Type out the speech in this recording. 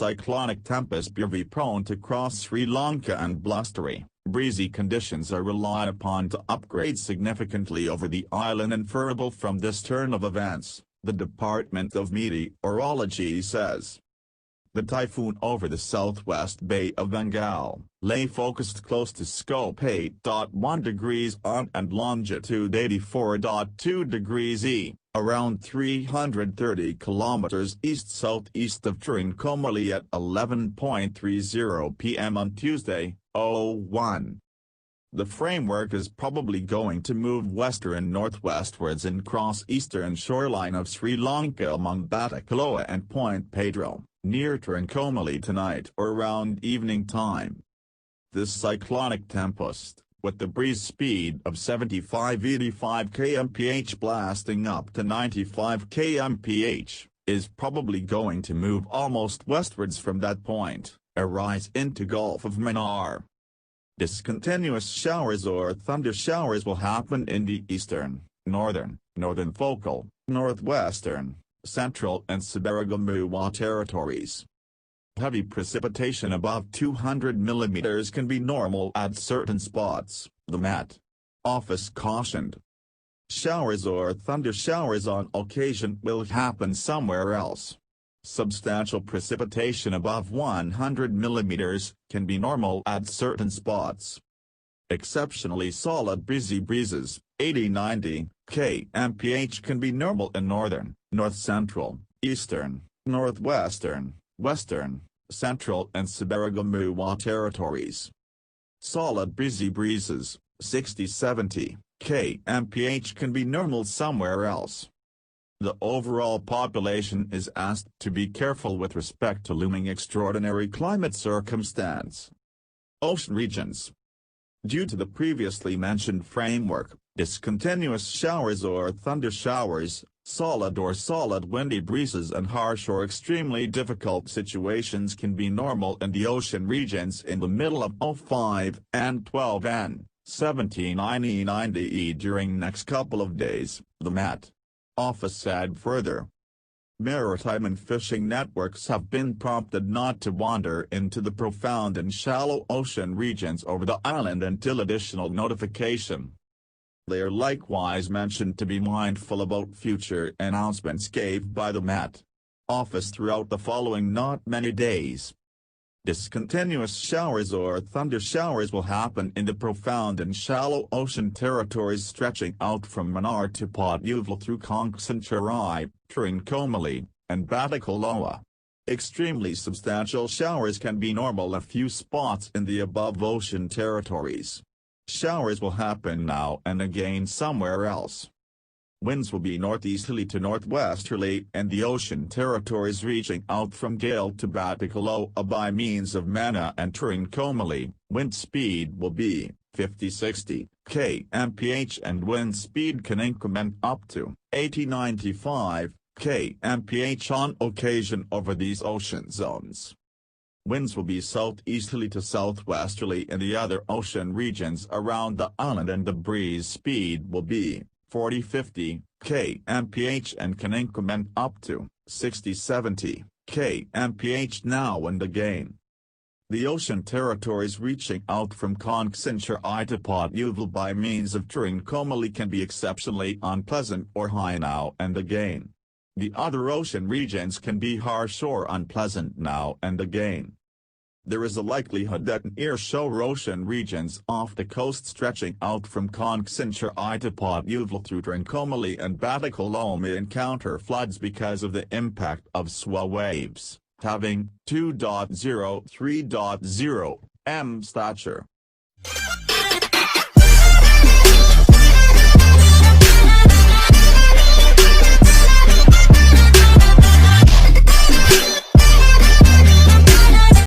cyclonic tempest will be prone to cross Sri Lanka and blustery, breezy conditions are relied upon to upgrade significantly over the island inferable from this turn of events, the Department of Meteorology says. The typhoon over the southwest Bay of Bengal lay focused close to scope 8.1 degrees on and longitude 84.2 degrees E, around 330 kilometers east-southeast of Trincomalee at 11:30 p.m. on Tuesday, 01. The framework is probably going to move western and northwestwards and cross eastern shoreline of Sri Lanka among Batticaloa and Point Pedro, near Trincomalee tonight or around evening time. This cyclonic tempest, with the breeze speed of 75-85 kmph blasting up to 95 kmph, is probably going to move almost westwards from that point, arise into Gulf of Mannar. Discontinuous showers or thunder showers will happen in the eastern, northern focal, northwestern, central and Sabaragamuwa territories. Heavy precipitation above 200 mm can be normal at certain spots, the Met Office cautioned. Showers or thunder showers on occasion will happen somewhere else. Substantial precipitation above 100 mm can be normal at certain spots. Exceptionally solid breezy breezes, 80-90 kmph can be normal in northern, north-central, eastern, northwestern, western, central and Sabaragamuwa territories. Solid breezy breezes, 60-70 kmph can be normal somewhere else. The overall population is asked to be careful with respect to looming extraordinary climate circumstance. Ocean regions. Due to the previously mentioned framework, discontinuous showers or thunder showers, solid or solid windy breezes and harsh or extremely difficult situations can be normal in the ocean regions in the middle of 05 and 12 N, 79-90 E during next couple of days, the Met Office said further. Maritime and fishing networks have been prompted not to wander into the profound and shallow ocean regions over the island until additional notification. They are likewise mentioned to be mindful about future announcements gave by the Met Office throughout the following not many days. Discontinuous showers or thunder showers will happen in the profound and shallow ocean territories stretching out from Mannar to Port Uvula through Kongsincharai, Trincomalee, and Batticaloa. Extremely substantial showers can be normal a few spots in the above ocean territories. Showers will happen now and again somewhere else. Winds will be northeasterly to northwesterly and the ocean territories reaching out from Gale to Batticaloa by means of Mannar and Trincomalee. Wind speed will be 50-60 kmph and wind speed can increment up to 80-95 kmph on occasion over these ocean zones. Winds will be southeasterly to southwesterly in the other ocean regions around the island and the breeze speed will be 40-50 kmph and can increment up to 60-70 kmph now and again. The ocean territories reaching out from Kongsincharai to Port Uvula by means of Trincomalee can be exceptionally unpleasant or high now and again. The other ocean regions can be harsh or unpleasant now and again. There is a likelihood that near-shore ocean regions off the coast stretching out from Kongsincharai to Port Uvula through Trincomalee and Batticaloa may encounter floods because of the impact of swell waves, having 2.0-3.0 m stature.